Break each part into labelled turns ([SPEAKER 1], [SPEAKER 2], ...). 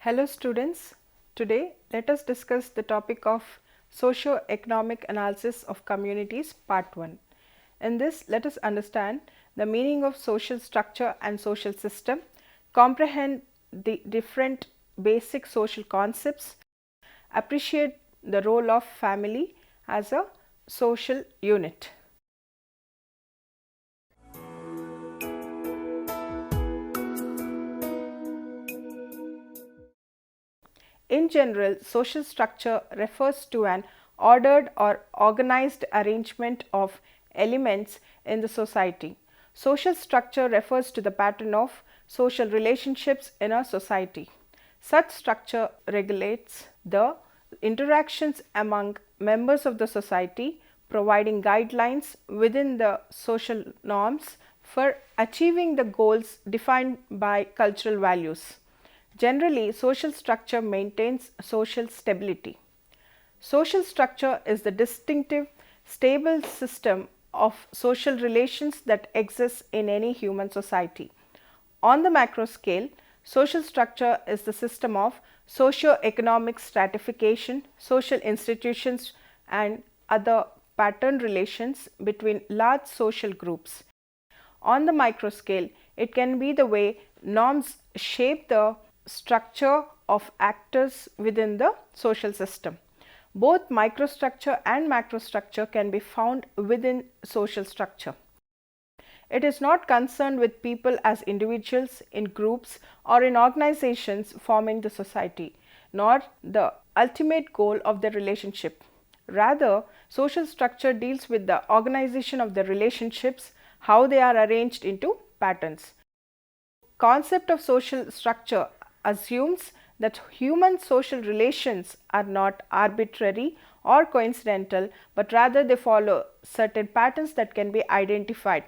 [SPEAKER 1] Hello students, today let us discuss the topic of socio-economic analysis of communities part 1. In this, let us understand the meaning of social structure and social system, comprehend the different basic social concepts, appreciate the role of family as a social unit. In general, social structure refers to an ordered or organized arrangement of elements in the society. Social structure refers to the pattern of social relationships in a society. Such structure regulates the interactions among members of the society, providing guidelines within the social norms for achieving the goals defined by cultural values. Generally, social structure maintains social stability. Social structure is the distinctive, stable system of social relations that exists in any human society. On the macro scale, social structure is the system of socio-economic stratification, social institutions and other pattern relations between large social groups. On the micro scale, it can be the way norms shape the structure of actors within the social system. Both microstructure and macrostructure can be found within social structure. It is not concerned with people as individuals, in groups or in organizations forming the society, nor the ultimate goal of the relationship. Rather, social structure deals with the organization of the relationships, how they are arranged into patterns. Concept of social structure assumes that human social relations are not arbitrary or coincidental, but rather they follow certain patterns that can be identified.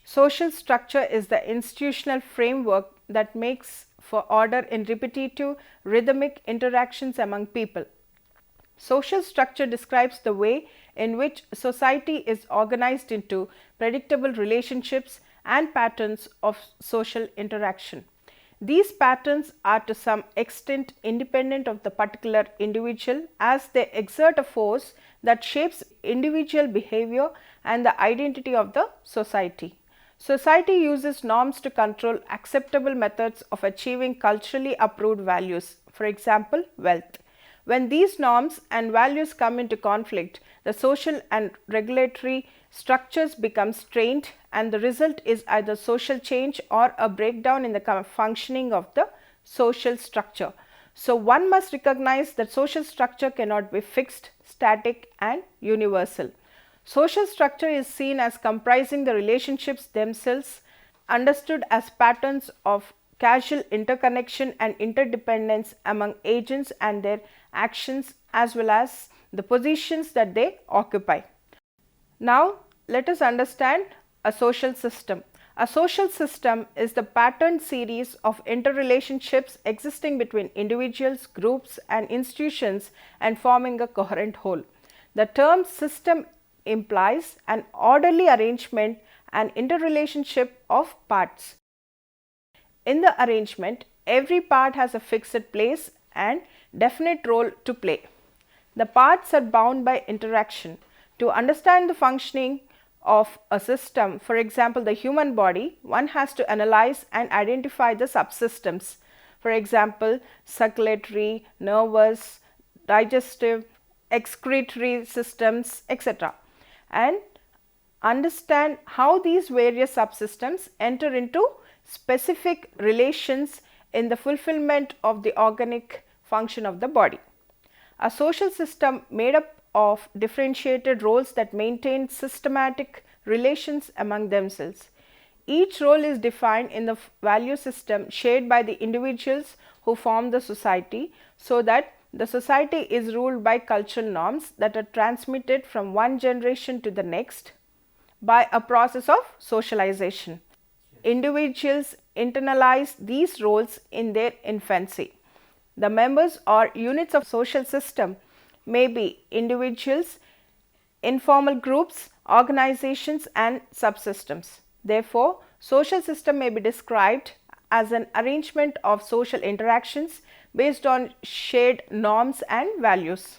[SPEAKER 1] Social structure is the institutional framework that makes for order in repetitive, rhythmic interactions among people. Social structure describes the way in which society is organized into predictable relationships and patterns of social interaction. These patterns are to some extent independent of the particular individual, as they exert a force that shapes individual behavior and the identity of the society. Society uses norms to control acceptable methods of achieving culturally approved values, for example, wealth. When these norms and values come into conflict, the social and regulatory structures become strained, and the result is either social change or a breakdown in the functioning of the social structure. So, one must recognize that social structure cannot be fixed, static and universal. Social structure is seen as comprising the relationships themselves, understood as patterns of causal interconnection and interdependence among agents and their actions, as well as the positions that they occupy. Now, let us understand a social system. A social system is the patterned series of interrelationships existing between individuals, groups and institutions and forming a coherent whole. The term system implies an orderly arrangement and interrelationship of parts. In the arrangement, every part has a fixed place and definite role to play. The parts are bound by interaction. To understand the functioning of a system, for example, the human body, one has to analyze and identify the subsystems. For example, circulatory, nervous, digestive, excretory systems, etc. and understand how these various subsystems enter into specific relations in the fulfillment of the organic function of the body. A social system made up of differentiated roles that maintain systematic relations among themselves. Each role is defined in the value system shared by the individuals who form the society, so that the society is ruled by cultural norms that are transmitted from one generation to the next by a process of socialization. Individuals internalize these roles in their infancy. The members or units of social system may be individuals, informal groups, organizations and subsystems. Therefore, social system may be described as an arrangement of social interactions based on shared norms and values.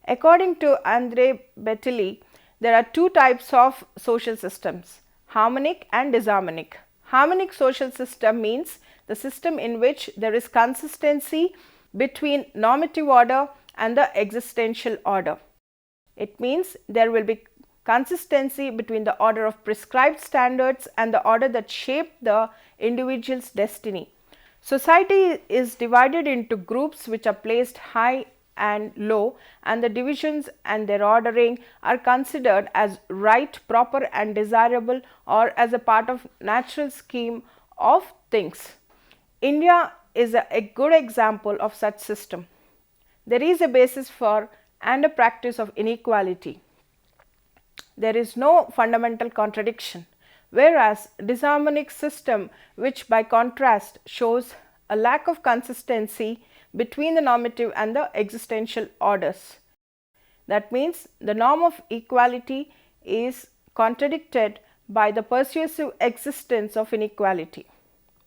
[SPEAKER 1] According to André Betteley, there are two types of social systems, harmonic and disharmonic. Harmonic social system means the system in which there is consistency between normative order and the existential order. It means there will be consistency between the order of prescribed standards and the order that shape the individual's destiny. Society is divided into groups which are placed high and low, and the divisions and their ordering are considered as right, proper and desirable, or as a part of natural scheme of things. India is a good example of such system. There is a basis for and a practice of inequality. There is no fundamental contradiction, whereas disharmonic system, which by contrast shows a lack of consistency between the normative and the existential orders. That means the norm of equality is contradicted by the persuasive existence of inequality.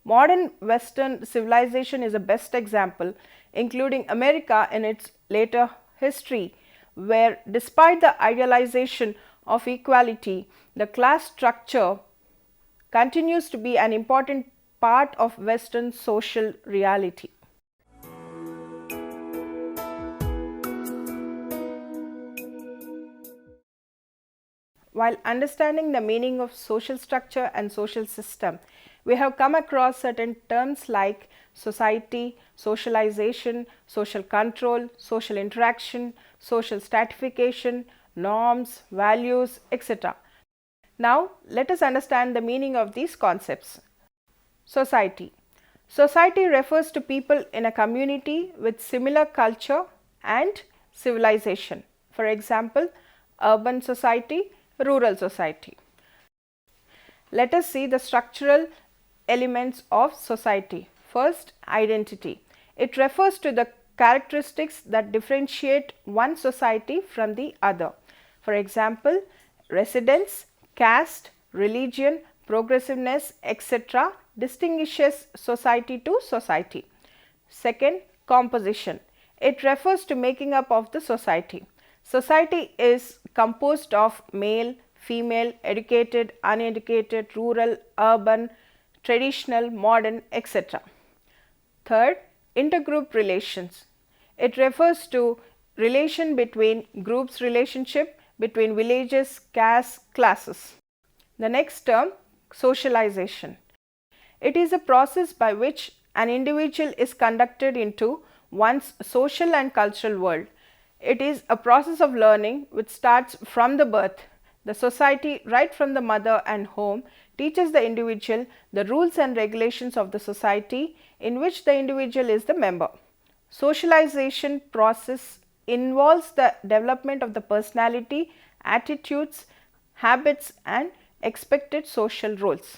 [SPEAKER 1] Modern Western civilization is a best example, including America in its later history, where despite the idealization of equality, the class structure continues to be an important part of Western social reality. While understanding the meaning of social structure and social system, we have come across certain terms like society, socialization, social control, social interaction, social stratification, norms, values, etc. Now, let us understand the meaning of these concepts. Society. Society refers to people in a community with similar culture and civilization. For example, urban society, rural society. Let us see the structural elements of society. First, identity. It refers to the characteristics that differentiate one society from the other. For example, residence, caste, religion, progressiveness, etc. distinguishes society to society. Second, composition. It refers to making up of the society. Society is composed of male, female, educated, uneducated, rural, urban, traditional, modern, etc. Third, intergroup relations. It refers to relation between groups, relationship between villages, castes, classes. The next term, socialization. It is a process by which an individual is conducted into one's social and cultural world. It is a process of learning which starts from the birth. The society, right from the mother and home, teaches the individual the rules and regulations of the society in which the individual is the member. Socialization process involves the development of the personality, attitudes, habits and expected social roles.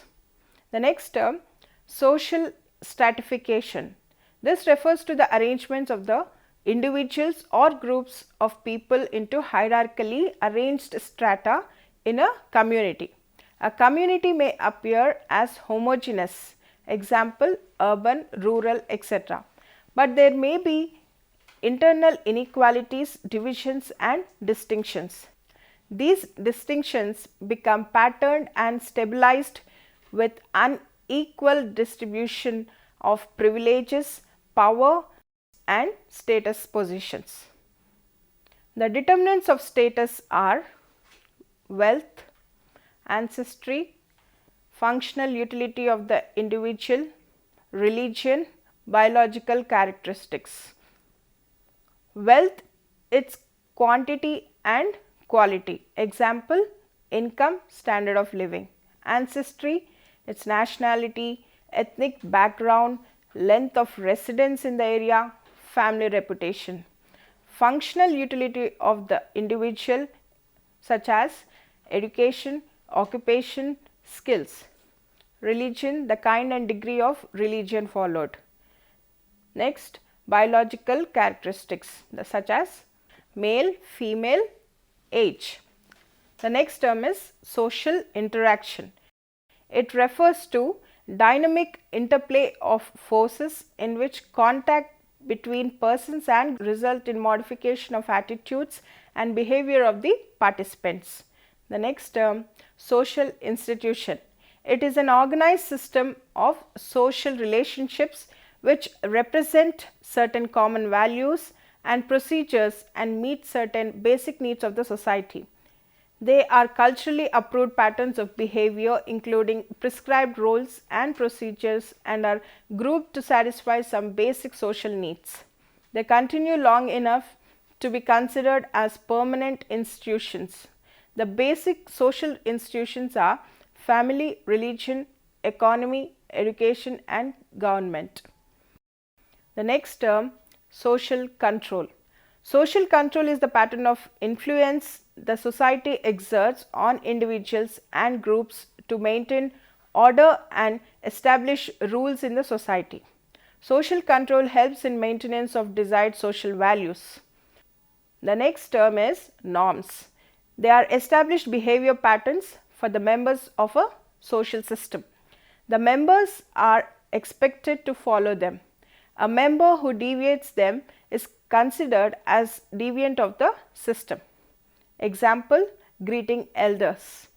[SPEAKER 1] The next term, social stratification. This refers to the arrangements of the individuals or groups of people into hierarchically arranged strata in a community. A community may appear as homogeneous, example urban, rural, etc. But there may be internal inequalities, divisions and distinctions. These distinctions become patterned and stabilized with unequal distribution of privileges, power and status positions. The determinants of status are wealth, ancestry, functional utility of the individual, religion, biological characteristics. Wealth, its quantity and quality, example income, standard of living. Ancestry, its nationality, ethnic background, length of residence in the area, family reputation. Functional utility of the individual such as education, occupation, skills. Religion, the kind and degree of religion followed. Next, biological characteristics such as male, female, age. The next term is social interaction. It refers to dynamic interplay of forces in which contact between persons and result in modification of attitudes and behavior of the participants. The next term, social institution. It is an organized system of social relationships which represent certain common values and procedures and meet certain basic needs of the society. They are culturally approved patterns of behavior including prescribed roles and procedures and are grouped to satisfy some basic social needs. They continue long enough to be considered as permanent institutions. The basic social institutions are family, religion, economy, education and government. The next term, social control. Social control is the pattern of influence the society exerts on individuals and groups to maintain order and establish rules in the society. Social control helps in maintenance of desired social values. The next term is norms. They are established behavior patterns for the members of a social system. The members are expected to follow them. A member who deviates them is considered as deviant of the system. Example, greeting elders.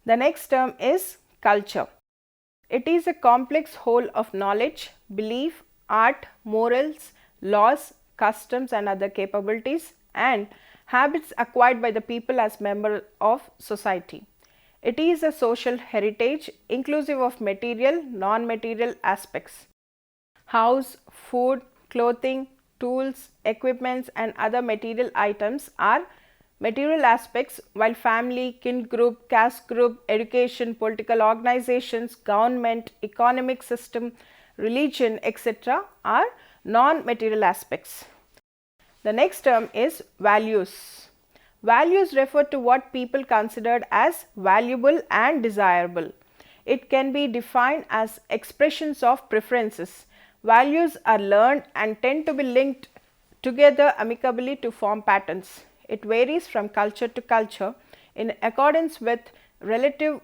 [SPEAKER 1] The next term is culture. It is a complex whole of knowledge, belief, art, morals, laws, customs and other capabilities and habits acquired by the people as members of society. It is a social heritage inclusive of material, non-material aspects. House, food, clothing, tools, equipments and other material items are material aspects, while family, kin group, caste group, education, political organizations, government, economic system, religion, etc. are non-material aspects. The next term is values. Values refer to what people considered as valuable and desirable. It can be defined as expressions of preferences. Values are learned and tend to be linked together amicably to form patterns. It varies from culture to culture in accordance with relative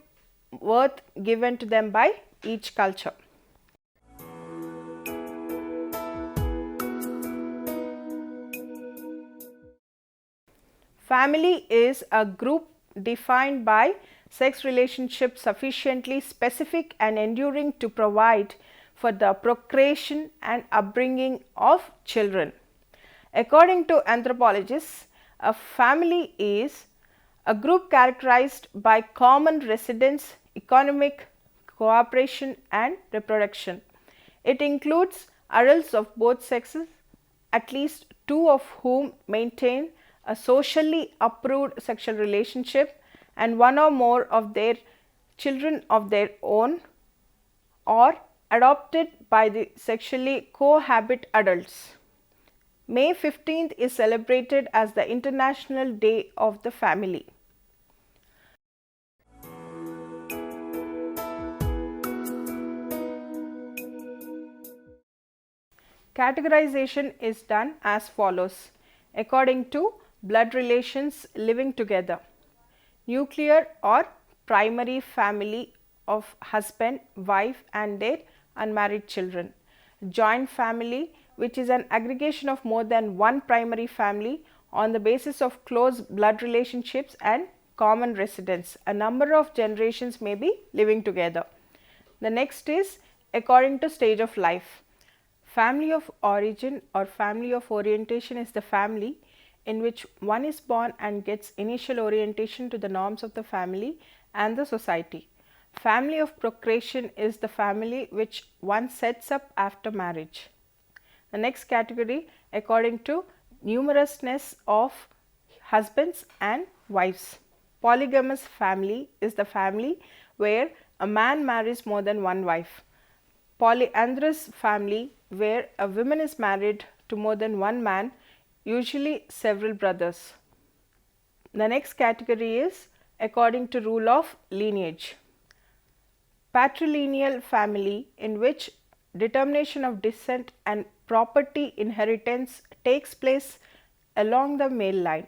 [SPEAKER 1] worth given to them by each culture. Family is a group defined by sex relationships sufficiently specific and enduring to provide for the procreation and upbringing of children. According to anthropologists, a family is a group characterized by common residence, economic cooperation and reproduction. It includes adults of both sexes, at least two of whom maintain a socially approved sexual relationship and one or more of their children of their own or adopted by the sexually cohabit adults. May 15th is celebrated as the International Day of the Family. Categorization is done as follows according to blood relations living together. Nuclear or primary family of husband, wife and their unmarried children. Joint family, which is an aggregation of more than one primary family on the basis of close blood relationships and common residence. A number of generations may be living together. The next is according to stage of life. Family of origin or family of orientation is the family in which one is born and gets initial orientation to the norms of the family and the society. Family of procreation is the family which one sets up after marriage. The next category according to numerousness of husbands and wives. Polygamous family is the family where a man marries more than one wife. Polyandrous family where a woman is married to more than one man, usually several brothers. The next category is according to rule of lineage. Patrilineal family in which determination of descent and property inheritance takes place along the male line.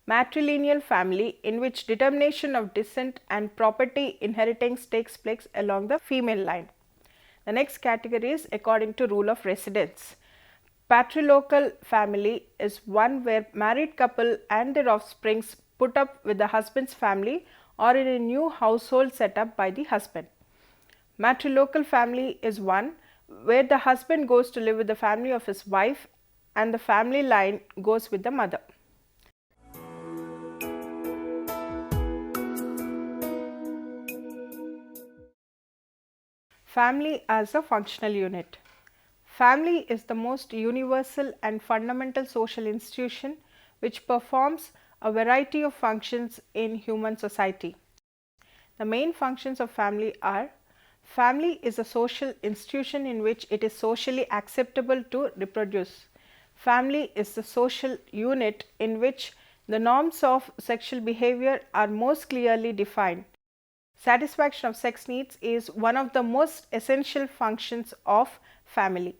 [SPEAKER 1] Matrilineal family, in which determination of descent and property inheritance takes place along the female line. The next category is according to rule of residence. Patrilocal family is one where married couple and their offsprings put up with the husband's family or in a new household set up by the husband. Matrilocal family is one where the husband goes to live with the family of his wife and the family line goes with the mother. Family as a functional unit. Family is the most universal and fundamental social institution which performs a variety of functions in human society. The main functions of family are: family is a social institution in which it is socially acceptable to reproduce. Family is the social unit in which the norms of sexual behavior are most clearly defined. Satisfaction of sex needs is one of the most essential functions of family.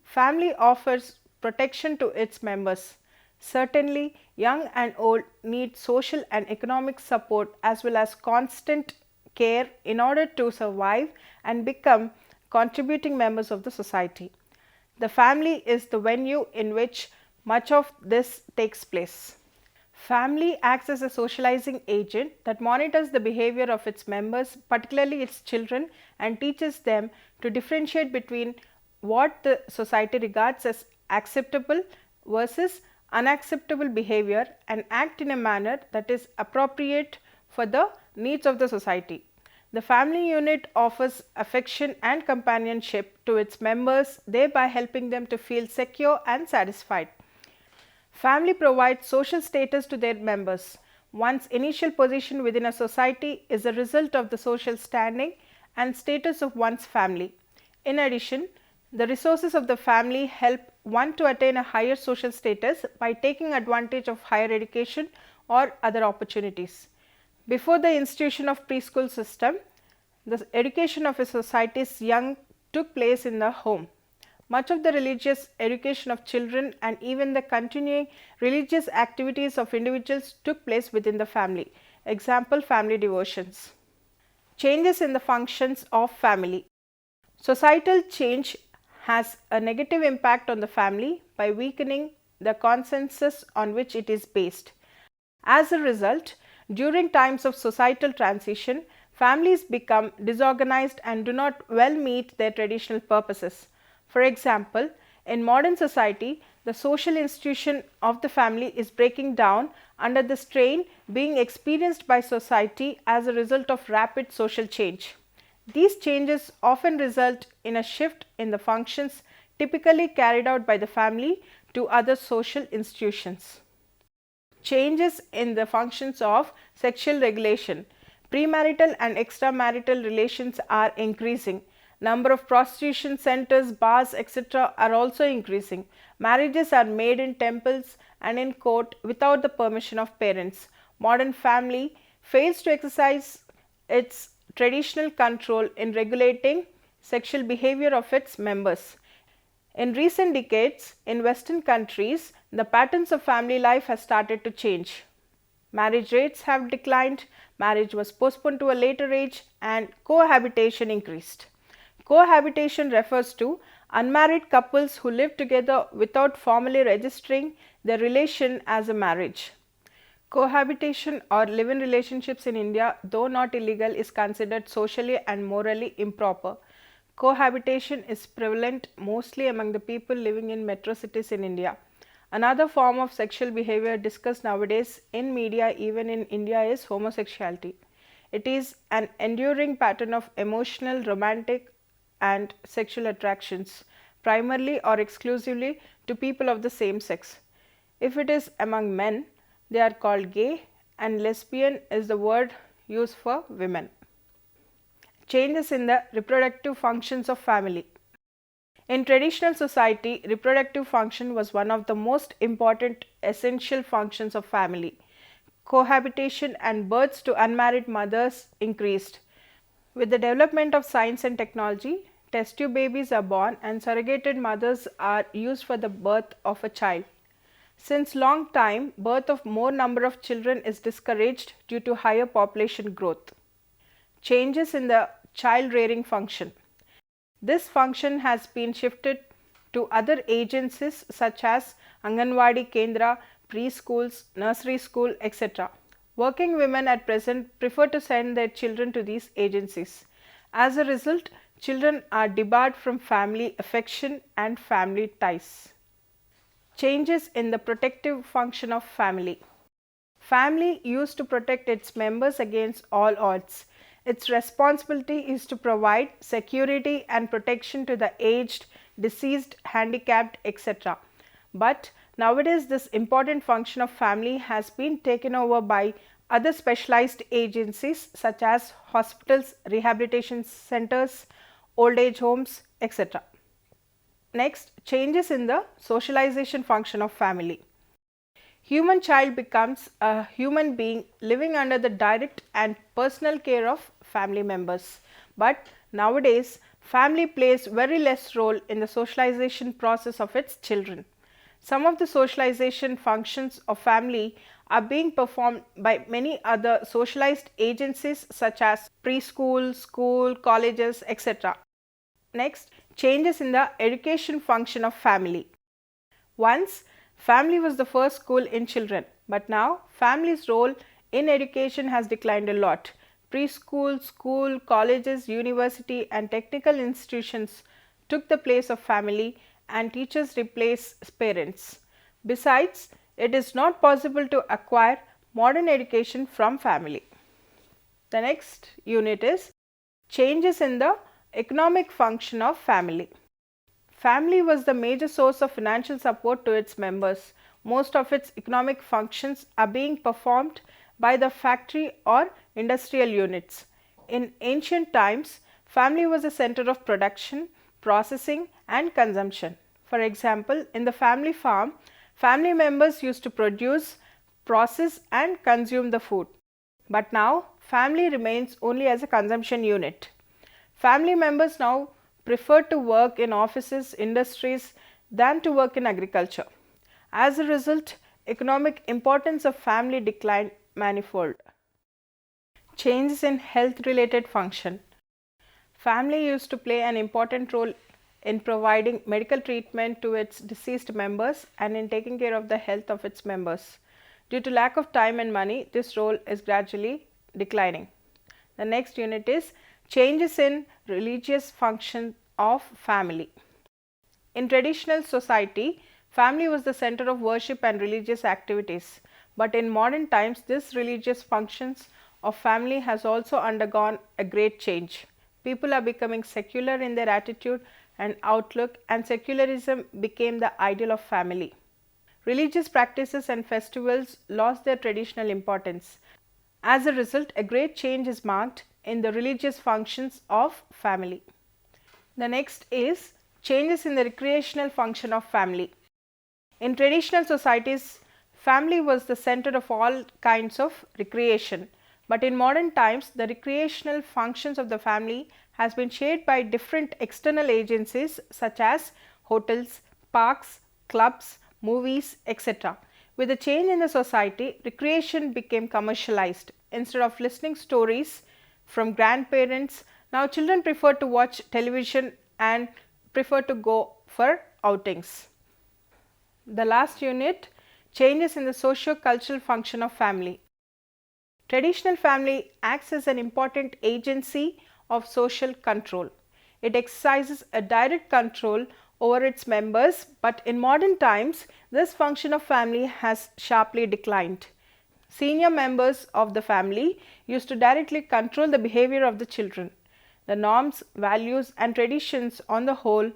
[SPEAKER 1] Family offers protection to its members. Certainly, young and old need social and economic support as well as constant care in order to survive and become contributing members of the society. The family is the venue in which much of this takes place. Family acts as a socializing agent that monitors the behavior of its members, particularly its children, and teaches them to differentiate between what the society regards as acceptable versus unacceptable behavior and act in a manner that is appropriate for the needs of the society. The family unit offers affection and companionship to its members, thereby helping them to feel secure and satisfied. Family provides social status to their members. One's initial position within a society is a result of the social standing and status of one's family. In addition, the resources of the family help one to attain a higher social status by taking advantage of higher education or other opportunities. Before the institution of preschool system, the education of a society's young took place in the home. Much of the religious education of children and even the continuing religious activities of individuals took place within the family. Example, family devotions. Changes in the functions of family. Societal change has a negative impact on the family by weakening the consensus on which it is based. As a result, during times of societal transition, families become disorganized and do not well meet their traditional purposes. For example, in modern society, the social institution of the family is breaking down under the strain being experienced by society as a result of rapid social change. These changes often result in a shift in the functions typically carried out by the family to other social institutions. Changes in the functions of sexual regulation. Premarital and extramarital relations are increasing. Number of prostitution centers, bars, etc. are also increasing. Marriages are made in temples and in court without the permission of parents. Modern family fails to exercise its traditional control in regulating sexual behavior of its members. In recent decades, in Western countries, the patterns of family life have started to change. Marriage rates have declined, marriage was postponed to a later age, and cohabitation increased. Cohabitation refers to unmarried couples who live together without formally registering their relation as a marriage. Cohabitation or live-in relationships in India, though not illegal, is considered socially and morally improper. Cohabitation is prevalent mostly among the people living in metro cities in India. Another form of sexual behavior discussed nowadays in media, even in India, is homosexuality. It is an enduring pattern of emotional, romantic and sexual attractions, primarily or exclusively to people of the same sex. If it is among men, they are called gay, and lesbian is the word used for women. Changes in the reproductive functions of family. In traditional society, reproductive function was one of the most important essential functions of family. Cohabitation and births to unmarried mothers increased. With the development of science and technology, test tube babies are born and surrogated mothers are used for the birth of a child. Since long time, birth of more number of children is discouraged due to higher population growth. Changes in the child rearing function. This function has been shifted to other agencies such as Anganwadi Kendra, preschools, nursery school, etc. Working women at present prefer to send their children to these agencies. As a result, children are debarred from family affection and family ties. Changes in the protective function of family. Family used to protect its members against all odds. Its responsibility is to provide security and protection to the aged, deceased, handicapped, etc. But nowadays this important function of family has been taken over by other specialized agencies such as hospitals, rehabilitation centers, old age homes, etc. Next, changes in the socialization function of family. Human child becomes a human being living under the direct and personal care of family members. But nowadays, family plays very less role in the socialization process of its children. Some of the socialization functions of family are being performed by many other socialized agencies such as preschool, school, colleges, etc. Next, changes in the education function of family. Once, family was the first school in children, but now family's role in education has declined a lot. Preschool, school, colleges, university and technical institutions took the place of family and teachers replaced parents. Besides, it is not possible to acquire modern education from family. The next unit is changes in the economic function of family. Family was the major source of financial support to its members. Most of its economic functions are being performed by the factory or industrial units. In ancient times, family was a center of production, processing and consumption. For example, in the family farm, family members used to produce, process and consume the food. But now, family remains only as a consumption unit. Family members now prefer to work in offices, industries than to work in agriculture. As a result, economic importance of family declined manifold. Changes in health related function. Family used to play an important role in providing medical treatment to its deceased members and in taking care of the health of its members. Due to lack of time and money, this role is gradually declining. The next unit is changes in religious function of family. In traditional society, family was the center of worship and religious activities. But in modern times, this religious functions of family has also undergone a great change. People are becoming secular in their attitude and outlook, and secularism became the ideal of family. Religious practices and festivals lost their traditional importance. As a result, a great change is marked in the religious functions of family. The next is changes in the recreational function of family. In traditional societies, family was the center of all kinds of recreation. But in modern times, the recreational functions of the family has been shared by different external agencies such as hotels, parks, clubs, movies, etc. With the change in the society, recreation became commercialized. Instead of listening stories from grandparents, now children prefer to watch television and prefer to go for outings. The last unit, changes in the socio-cultural function of family. Traditional family acts as an important agency of social control. It exercises a direct control over its members, but in modern times, this function of family has sharply declined. Senior members of the family used to directly control the behavior of the children. The norms, values and traditions on the whole,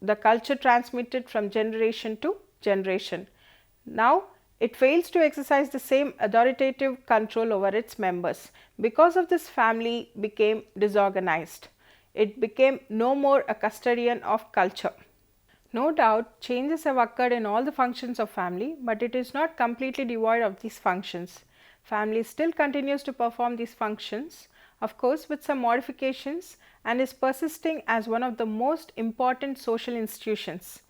[SPEAKER 1] the culture transmitted from generation to generation. Now, it fails to exercise the same authoritative control over its members. Because of this, family became disorganized. It became no more a custodian of culture. No doubt, changes have occurred in all the functions of family, but it is not completely devoid of these functions. Family still continues to perform these functions, of course with some modifications, and is persisting as one of the most important social institutions.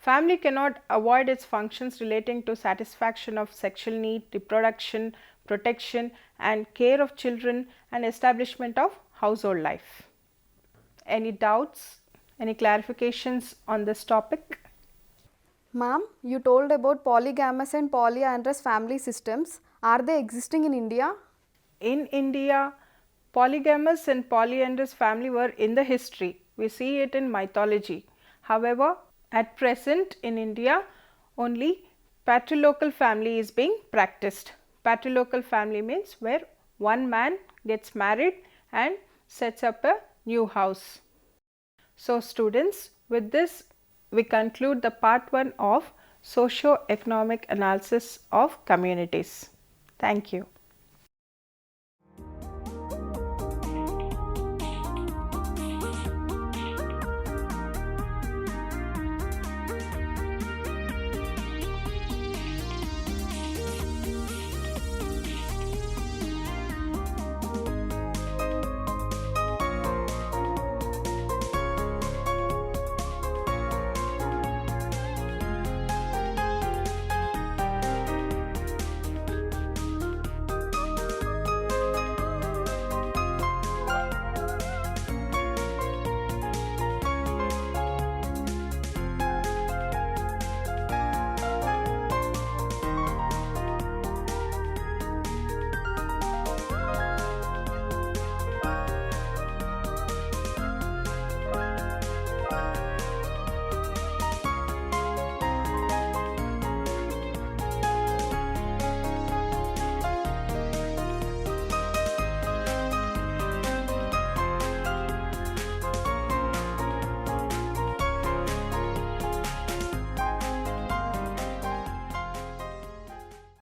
[SPEAKER 1] Family cannot avoid its functions relating to satisfaction of sexual need, reproduction, protection and care of children and establishment of household life. Any doubts, any clarifications on this topic?
[SPEAKER 2] Ma'am, you told about polygamous and polyandrous family systems. Are they existing in India?
[SPEAKER 1] In India, polygamous and polyandrous family were in the history. We see it in mythology. However, at present in India, only patrilocal family is being practiced. Patrilocal family means where one man gets married and sets up a new house. So, students, with this we conclude the part 1 of socio-economic analysis of communities. Thank you.